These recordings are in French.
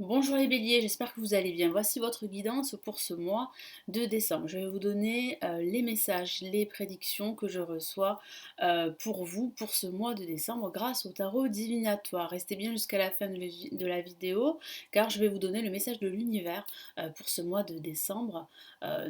Bonjour les béliers, j'espère que vous allez bien. Voici votre guidance pour ce mois de décembre. Je vais vous donner les messages, les prédictions que je reçois pour vous pour ce mois de décembre grâce au tarot divinatoire. Restez bien jusqu'à la fin de la vidéo car je vais vous donner le message de l'univers pour ce mois de décembre.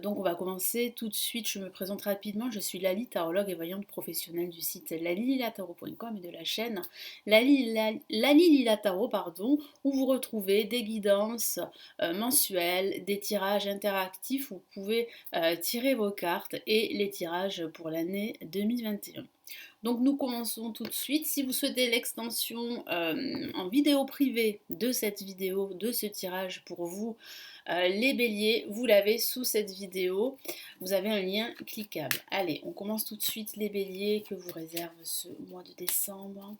Donc on va commencer tout de suite. Je me présente rapidement. Je suis Lali, tarologue et voyante professionnelle du site lalililataro.com et de la chaîne Lali Lila Tarot, pardon, où vous retrouvez des guidances mensuelles, des tirages interactifs où vous pouvez tirer vos cartes et les tirages pour l'année 2021. Donc nous commençons tout de suite. Si vous souhaitez l'extension en vidéo privée de cette vidéo, de ce tirage pour vous, les béliers, vous l'avez sous cette vidéo. Vous avez un lien cliquable. Allez, on commence tout de suite les béliers que vous réserve ce mois de décembre.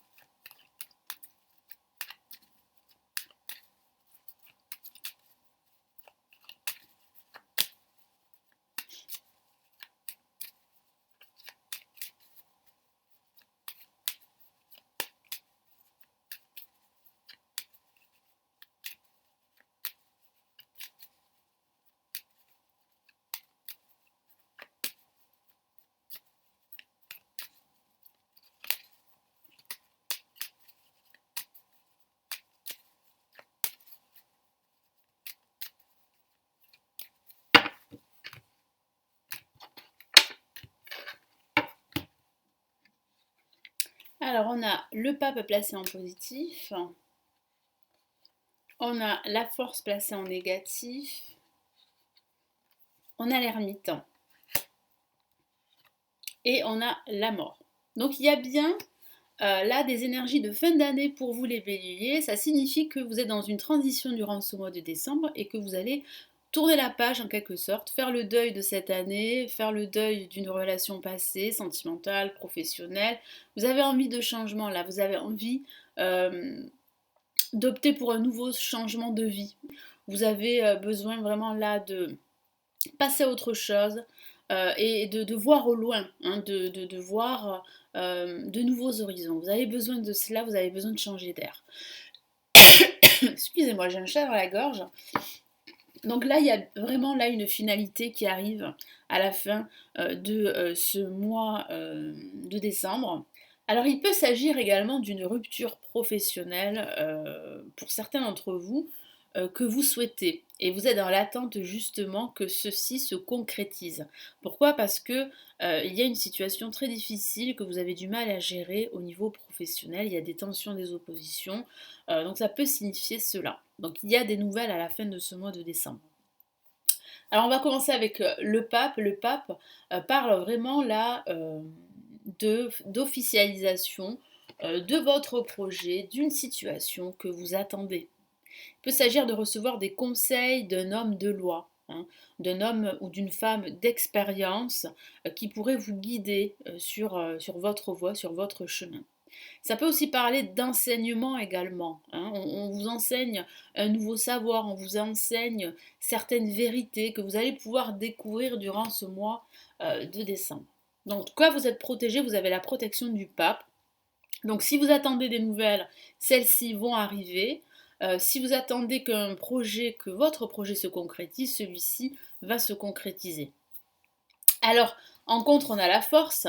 Alors, on a le pape placé en positif, on a la force placée en négatif, on a l'ermite et on a la mort. Donc, il y a bien là des énergies de fin d'année pour vous les béliers. Ça signifie que vous êtes dans une transition durant ce mois de décembre et que vous allez tourner la page en quelque sorte, faire le deuil de cette année, faire le deuil d'une relation passée, sentimentale, professionnelle. Vous avez envie de changement là, vous avez envie d'opter pour un nouveau changement de vie. Vous avez besoin vraiment là de passer à autre chose et de voir au loin, hein, de voir de nouveaux horizons. Vous avez besoin de cela, vous avez besoin de changer d'air. Excusez-moi, j'ai un chat dans la gorge. Donc là, il y a vraiment là une finalité qui arrive à la fin de ce mois de décembre. Alors il peut s'agir également d'une rupture professionnelle pour certains d'entre vous que vous souhaitez. Et vous êtes dans l'attente justement que ceci se concrétise. Pourquoi? Parce que il y a une situation très difficile que vous avez du mal à gérer au niveau professionnel. Il y a des tensions, des oppositions. Donc ça peut signifier cela. Donc il y a des nouvelles à la fin de ce mois de décembre. Alors on va commencer avec le pape. Le pape parle vraiment là d'officialisation de votre projet, d'une situation que vous attendez. Il peut s'agir de recevoir des conseils d'un homme de loi, hein, d'un homme ou d'une femme d'expérience qui pourrait vous guider sur votre voie, sur votre chemin. Ça peut aussi parler d'enseignement également, hein. On vous enseigne un nouveau savoir, on vous enseigne certaines vérités que vous allez pouvoir découvrir durant ce mois de décembre. Donc, quand vous êtes protégé, vous avez la protection du pape. Donc, si vous attendez des nouvelles, celles-ci vont arriver. Si vous attendez que votre projet se concrétise, celui-ci va se concrétiser. Alors, en contre, on a la force.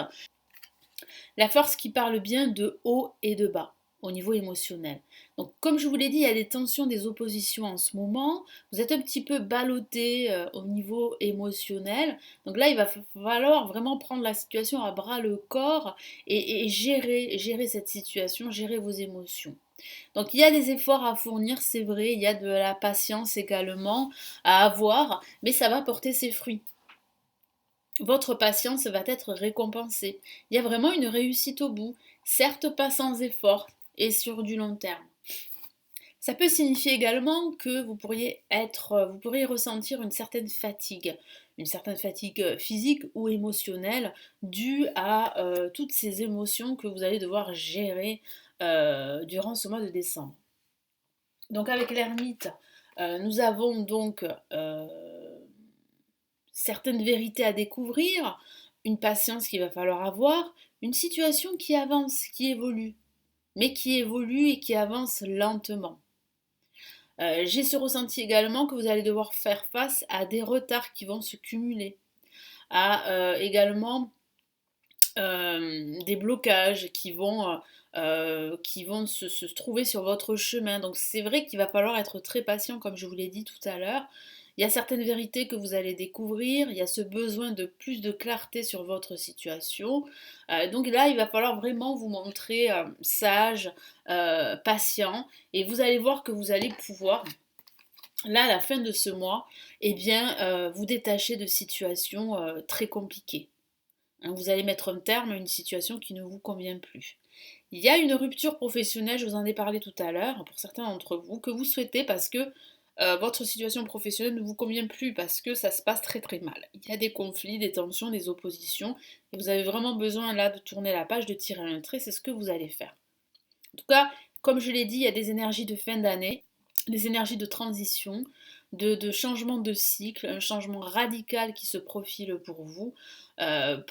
La force qui parle bien de haut et de bas au niveau émotionnel. Donc comme je vous l'ai dit, il y a des tensions, des oppositions en ce moment. Vous êtes un petit peu ballotté au niveau émotionnel. Donc là, il va falloir vraiment prendre la situation à bras le corps et gérer cette situation, gérer vos émotions. Donc il y a des efforts à fournir, c'est vrai, il y a de la patience également à avoir, mais ça va porter ses fruits. Votre patience va être récompensée. Il y a vraiment une réussite au bout, certes pas sans effort et sur du long terme. Ça peut signifier également que vous pourriez ressentir une certaine fatigue physique ou émotionnelle due à toutes ces émotions que vous allez devoir gérer durant ce mois de décembre. Donc avec l'ermite, nous avons donc certaines vérités à découvrir, une patience qu'il va falloir avoir, une situation qui avance, qui évolue, mais qui évolue et qui avance lentement. J'ai ce ressenti également que vous allez devoir faire face à des retards qui vont se cumuler, à également des blocages qui vont se trouver sur votre chemin. Donc c'est vrai qu'il va falloir être très patient, comme je vous l'ai dit tout à l'heure. Il y a certaines vérités que vous allez découvrir, il y a ce besoin de plus de clarté sur votre situation. Donc là, il va falloir vraiment vous montrer sage, patient, et vous allez voir que vous allez pouvoir, là, à la fin de ce mois, eh bien, vous détacher de situations très compliquées. Hein, vous allez mettre un terme à une situation qui ne vous convient plus. Il y a une rupture professionnelle, je vous en ai parlé tout à l'heure, pour certains d'entre vous, que vous souhaitez parce que votre situation professionnelle ne vous convient plus, parce que ça se passe très très mal. Il y a des conflits, des tensions, des oppositions, et vous avez vraiment besoin là de tourner la page, de tirer un trait, c'est ce que vous allez faire. En tout cas, comme je l'ai dit, il y a des énergies de fin d'année, des énergies de transition, de changement de cycle, un changement radical qui se profile pour vous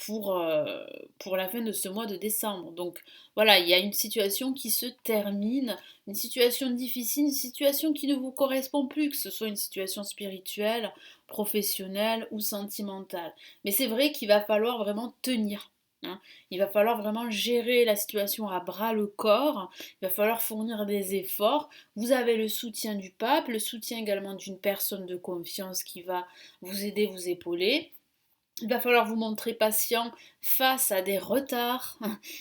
pour la fin de ce mois de décembre. Donc voilà, il y a une situation qui se termine, une situation difficile, une situation qui ne vous correspond plus, que ce soit une situation spirituelle, professionnelle ou sentimentale. Mais c'est vrai qu'il va falloir vraiment tenir. Hein. Il va falloir vraiment gérer la situation à bras le corps, il va falloir fournir des efforts. Vous avez le soutien du pape, le soutien également d'une personne de confiance qui va vous aider, vous épauler. Il va falloir vous montrer patient face à des retards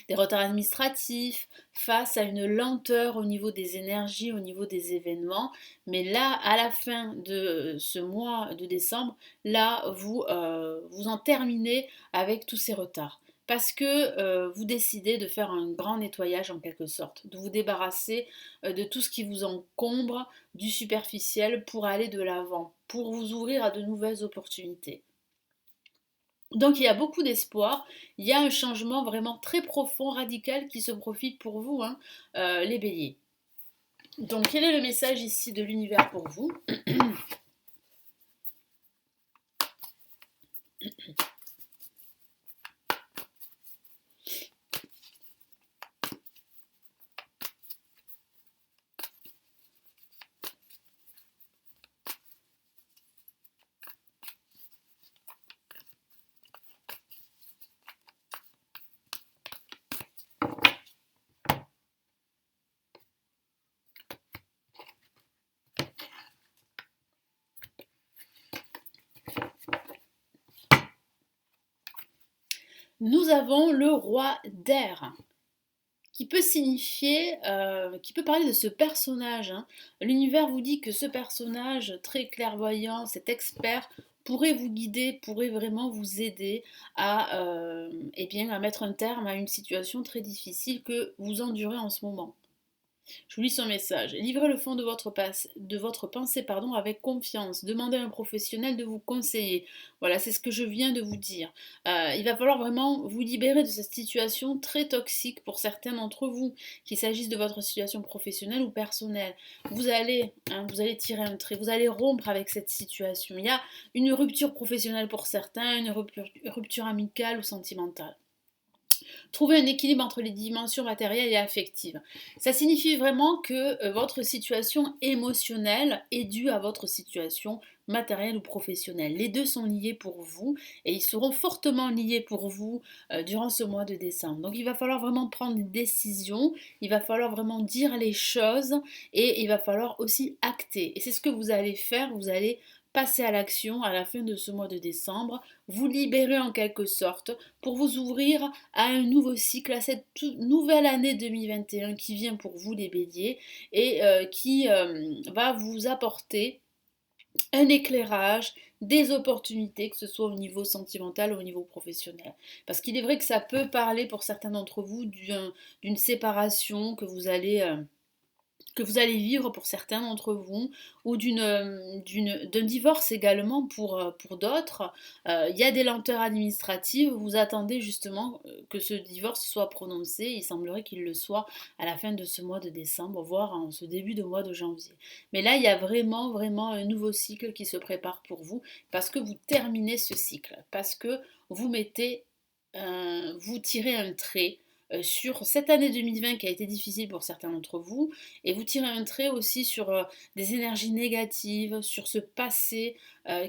administratifs, face à une lenteur au niveau des énergies, au niveau des événements. Mais là, à la fin de ce mois de décembre, là, vous en terminez avec tous ces retards. Parce que vous décidez de faire un grand nettoyage en quelque sorte, de vous débarrasser de tout ce qui vous encombre, du superficiel pour aller de l'avant, pour vous ouvrir à de nouvelles opportunités. Donc il y a beaucoup d'espoir, il y a un changement vraiment très profond, radical qui se profile pour vous, hein, les béliers. Donc quel est le message ici de l'univers pour vous? Nous avons le roi d'air, qui peut signifier, qui peut parler de ce personnage. Hein. L'univers vous dit que ce personnage très clairvoyant, cet expert, pourrait vous guider, pourrait vraiment vous aider eh bien, à mettre un terme à une situation très difficile que vous endurez en ce moment. Je vous lis son message. Livrez le fond de votre pensée avec confiance. Demandez à un professionnel de vous conseiller. Voilà, c'est ce que je viens de vous dire. Il va falloir vraiment vous libérer de cette situation très toxique pour certains d'entre vous, qu'il s'agisse de votre situation professionnelle ou personnelle. Vous allez tirer un trait, vous allez rompre avec cette situation. Il y a une rupture professionnelle pour certains, une rupture amicale ou sentimentale. Trouver un équilibre entre les dimensions matérielles et affectives. Ça signifie vraiment que votre situation émotionnelle est due à votre situation matérielle ou professionnelle. Les deux sont liés pour vous et ils seront fortement liés pour vous durant ce mois de décembre. Donc il va falloir vraiment prendre des décisions, il va falloir vraiment dire les choses et il va falloir aussi acter. Et c'est ce que vous allez faire, vous allez passer à l'action à la fin de ce mois de décembre, vous libérer en quelque sorte pour vous ouvrir à un nouveau cycle, à cette nouvelle année 2021 qui vient pour vous les béliers et qui va vous apporter un éclairage, des opportunités, que ce soit au niveau sentimental ou au niveau professionnel. Parce qu'il est vrai que ça peut parler pour certains d'entre vous d'une séparation que vous allez vivre pour certains d'entre vous, ou d'un divorce également pour d'autres. Il y a des lenteurs administratives, vous attendez justement que ce divorce soit prononcé, il semblerait qu'il le soit à la fin de ce mois de décembre, voire en ce début de mois de janvier. Mais là, il y a vraiment, vraiment un nouveau cycle qui se prépare pour vous, parce que vous terminez ce cycle, parce que vous tirez un trait sur cette année 2020 qui a été difficile pour certains d'entre vous et vous tirez un trait aussi sur, des énergies négatives, sur ce passé,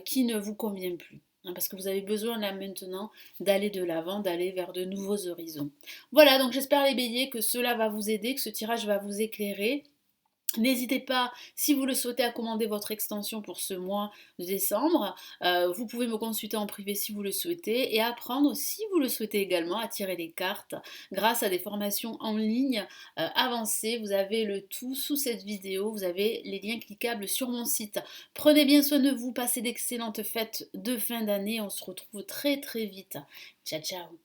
qui ne vous convient plus. Hein, parce que vous avez besoin là maintenant d'aller de l'avant, d'aller vers de nouveaux horizons. Voilà, donc j'espère les béliers que cela va vous aider, que ce tirage va vous éclairer. N'hésitez pas, si vous le souhaitez, à commander votre extension pour ce mois de décembre. Vous pouvez me consulter en privé si vous le souhaitez et apprendre, si vous le souhaitez également, à tirer les cartes grâce à des formations en ligne avancées. Vous avez le tout sous cette vidéo, vous avez les liens cliquables sur mon site. Prenez bien soin de vous, passez d'excellentes fêtes de fin d'année. On se retrouve très très vite. Ciao ciao.